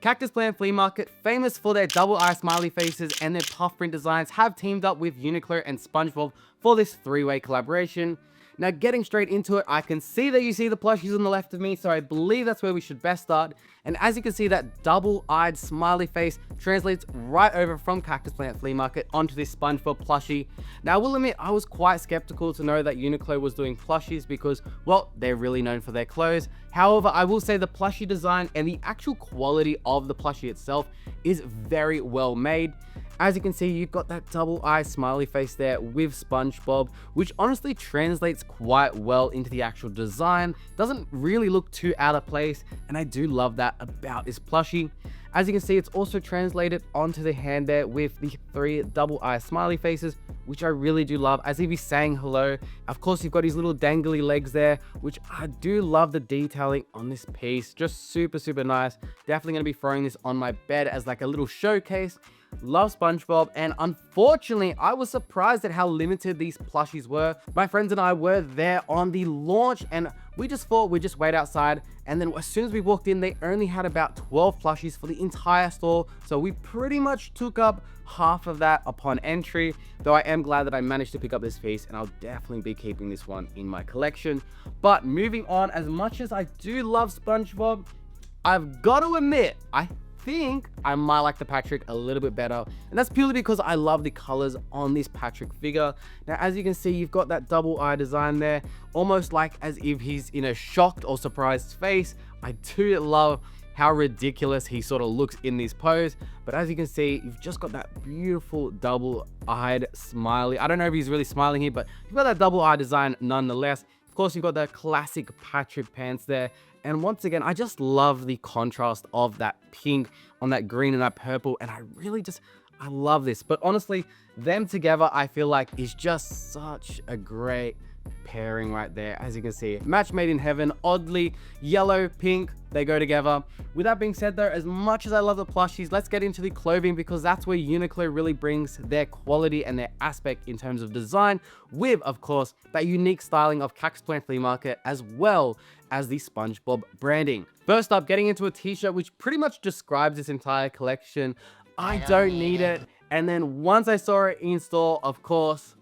Cactus Plant Flea Market, famous for their double eye smiley faces and their puff print designs, have teamed up with Uniqlo and SpongeBob for this three-way collaboration. Now, getting straight into it, I can see that you see the plushies on the left of me, so I believe that's where we should best start. And as you can see, that double-eyed smiley face translates right over from Cactus Plant Flea Market onto this SpongeBob plushie. Now, I will admit, I was quite skeptical to know that Uniqlo was doing plushies because, well, they're really known for their clothes. However, I will say the plushie design and the actual quality of the plushie itself is very well made. As you can see, you've got that double eye smiley face there with SpongeBob, which honestly translates quite well into the actual design. Doesn't really look too out of place, and I do love that about this plushie. As you can see, it's also translated onto the hand there with the three double eye smiley faces, which I really do love, as if he's saying hello. Of course, you've got his little dangly legs there, which I do love the detailing on this piece. Just super, super nice. Definitely going to be throwing this on my bed as like a little showcase. Love SpongeBob, and unfortunately, I was surprised at how limited these plushies were. My friends and I were there on the launch, and we just thought we'd just wait outside, and then as soon as we walked in, they only had about 12 plushies for the entire store, so we pretty much took up half of that upon entry, though I am glad that I managed to pick up this piece, and I'll definitely be keeping this one in my collection. But moving on, as much as I do love SpongeBob, I've got to admit, I think I might like the Patrick a little bit better, and that's purely because I love the colors on this Patrick figure. Now, as you can see, you've got that double eye design there, almost like as if he's in a shocked or surprised face. I do love how ridiculous he sort of looks in this pose, but as you can see, you've just got that beautiful double-eyed smiley. I don't know if he's really smiling here, but you've got that double eye design nonetheless. Of course, you've got that classic Patrick pants there. And once again, I just love the contrast of that pink on that green and that purple. And I love this. But honestly, them together, I feel like is just such a great pairing right there. As you can see, match made in heaven. Oddly, yellow, pink, they go together. With that being said though, as much as I love the plushies, let's get into the clothing, because that's where Uniqlo really brings their quality and their aspect in terms of design, with, of course, that unique styling of Cactus Plant Flea Market, as well as the SpongeBob branding. First up, getting into a t-shirt which pretty much describes this entire collection. I don't need it. And then once I saw it in store, of course,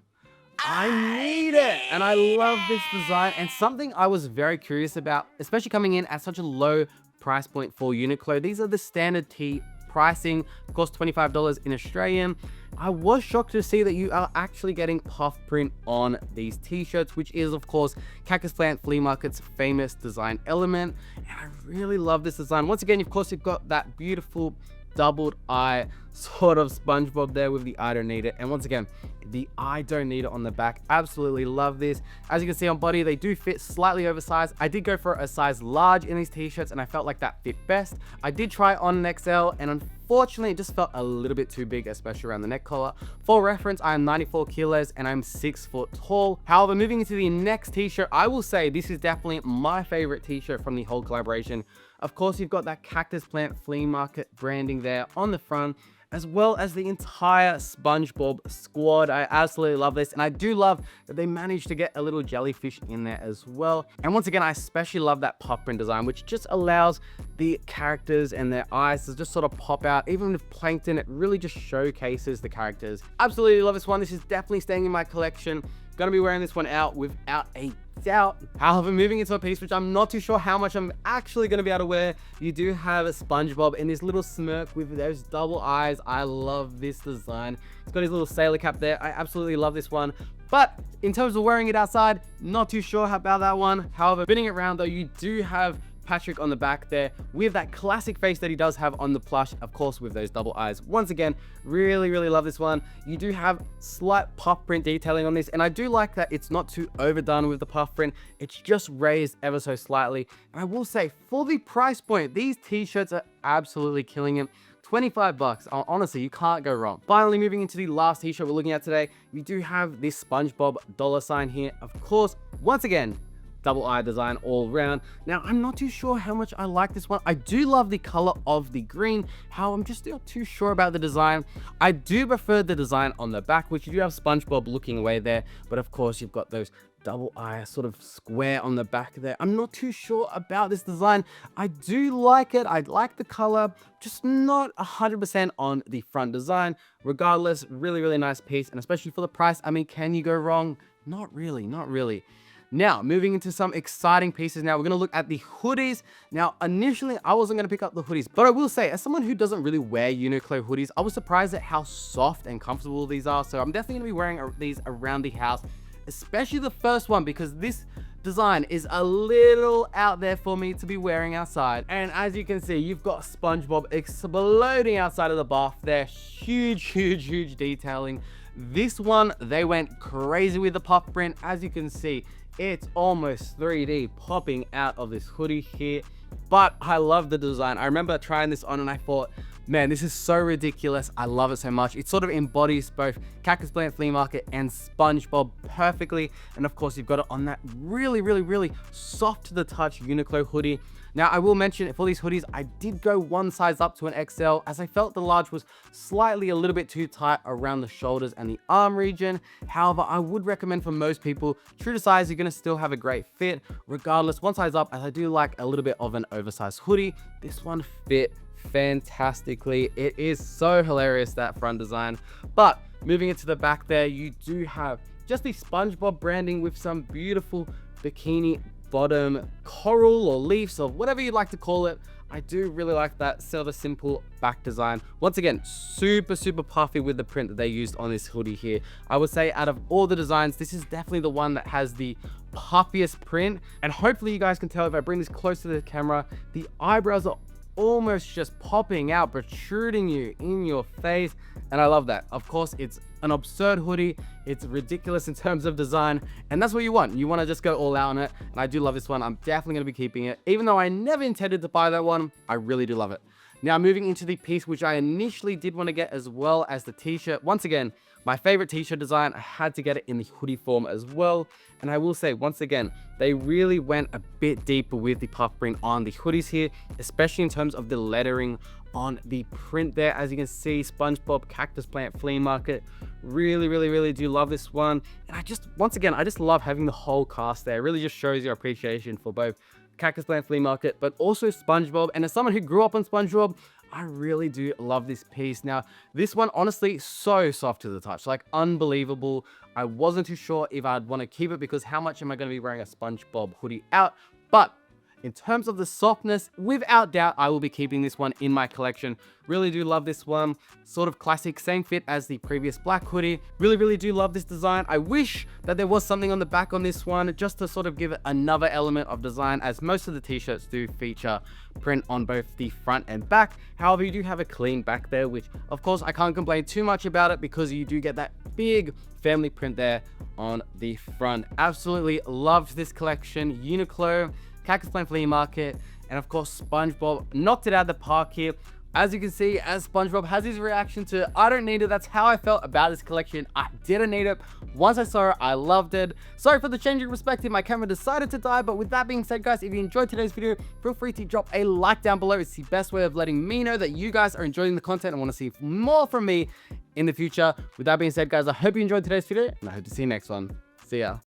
I need it. And I love this design, and something I was very curious about, especially coming in at such a low price point for Uniqlo. These are the standard tee pricing, of course $25 in Australian. I was shocked to see that you are actually getting puff print on these t-shirts, which is of course Cactus Plant Flea Market's famous design element. And I really love this design. Once again, of course, you've got that beautiful doubled eye sort of SpongeBob there with the I don't need it, and once again the I don't need it on the back. Absolutely love this. As you can see on body, they do fit slightly oversized. I did go for a size large in these t-shirts, and I felt like that fit best. I did try on an XL, and unfortunately it just felt a little bit too big, especially around the neck collar. For reference, I am 94 kilos and I'm 6 foot tall. However, moving into the next t-shirt, I will say this is definitely my favorite t-shirt from the whole collaboration. Of course, you've got that Cactus Plant Flea Market branding there on the front, as well as the entire SpongeBob squad. I absolutely love this, and I do love that they managed to get a little jellyfish in there as well. And once again, I especially love that puff print design, which just allows the characters and their eyes to just sort of pop out. Even with Plankton, it really just showcases the characters. Absolutely love this one. This is definitely staying in my collection. Gonna be wearing this one out without a doubt. However, moving into a piece which I'm not too sure how much I'm actually gonna be able to wear, you do have a SpongeBob in this little smirk with those double eyes. I love this design. It's got his little sailor cap there. I absolutely love this one. But in terms of wearing it outside, not too sure about that one. However, spinning it around though, you do have Patrick on the back there with that classic face that he does have on the plush, of course, with those double eyes. Once again, really love this one. You do have slight puff print detailing on this, and I do like that it's not too overdone with the puff print. It's just raised ever so slightly. And I will say, for the price point, these t-shirts are absolutely killing it. 25 bucks. Honestly, you can't go wrong. Finally, moving into the last t-shirt we're looking at today, we do have this SpongeBob dollar sign here. Of course, once again, double eye design all around. Now, I'm not too sure how much I like this one. I do love the color of the green. How I'm just not too sure about the design. I do prefer the design on the back, which you do have SpongeBob looking away there, but of course you've got those double eye sort of square on the back there. I'm not too sure about this design. I do like it. I like the color, just not 100% on the front design. Regardless, really, really nice piece, and especially for the price, I mean, can you go wrong? Not really, not really. Now, moving into some exciting pieces now, we're going to look at the hoodies. Now, initially, I wasn't going to pick up the hoodies, but I will say, as someone who doesn't really wear Uniqlo hoodies, I was surprised at how soft and comfortable these are. So I'm definitely going to be wearing these around the house, especially the first one, because this design is a little out there for me to be wearing outside. And as you can see, you've got SpongeBob exploding outside of the bath there. Huge, huge, huge detailing. This one, they went crazy with the puff print. As you can see, it's almost 3D popping out of this hoodie here, but I love the design. I remember trying this on and I thought, man, this is so ridiculous. I love it so much. It sort of embodies both Cactus Plant Flea Market and SpongeBob perfectly. And of course, you've got it on that really, really, really soft to the touch Uniqlo hoodie. Now, I will mention for these hoodies, I did go one size up to an XL, as I felt the large was slightly a little bit too tight around the shoulders and the arm region. However, I would recommend for most people, true to size, you're going to still have a great fit. Regardless, one size up, as I do like a little bit of an oversized hoodie. This one fit fantastically. It is so hilarious, that front design. But moving into the back there, you do have just the SpongeBob branding with some beautiful bikini bottom coral or leaves or whatever you'd like to call it. I do really like that sort of simple back design. Once again, super, super puffy with the print that they used on this hoodie here. I would say out of all the designs, this is definitely the one that has the puffiest print. And hopefully you guys can tell if I bring this close to the camera, the eyebrows are almost just popping out, protruding you in your face, and I love that. Of course, it's an absurd hoodie. It's ridiculous in terms of design, and that's what you want. You want to just go all out on it, and I do love this one. I'm definitely going to be keeping it, even though I never intended to buy that one. I really do love it. Now, moving into the piece which I initially did want to get, as well as the t-shirt. Once again, my favorite t-shirt design. I had to get it in the hoodie form as well. And I will say, once again, they really went a bit deeper with the puff print on the hoodies here, especially in terms of the lettering on the print there. As you can see, SpongeBob Cactus Plant Flea Market. Really, really, really do love this one. And I just, once again, I just love having the whole cast there. It really just shows your appreciation for both Cactus Plant Flea Market, but also SpongeBob. And as someone who grew up on SpongeBob, I really do love this piece. Now, this one, honestly, so soft to the touch, like unbelievable. I wasn't too sure if I'd want to keep it because how much am I going to be wearing a SpongeBob hoodie out? But in terms of the softness, without doubt, I will be keeping this one in my collection. Really do love this one. Sort of classic, same fit as the previous black hoodie. Really, really do love this design. I wish that there was something on the back on this one, just to sort of give it another element of design, as most of the t-shirts do feature print on both the front and back. However, you do have a clean back there, which of course I can't complain too much about it because you do get that big family print there on the front. Absolutely love this collection. Uniqlo, Cactus Plant Flea Market, and of course SpongeBob knocked it out of the park here. As you can see, as SpongeBob has his reaction to I don't need it, that's how I felt about this collection. I didn't need it. Once I saw it, I loved it. Sorry for the change in perspective, my camera decided to die, but with that being said, guys, if you enjoyed today's video, feel free to drop a like down below. It's the best way of letting me know that you guys are enjoying the content and want to see more from me in the future. With that being said, guys, I hope you enjoyed today's video, and I hope to see you next one. See ya.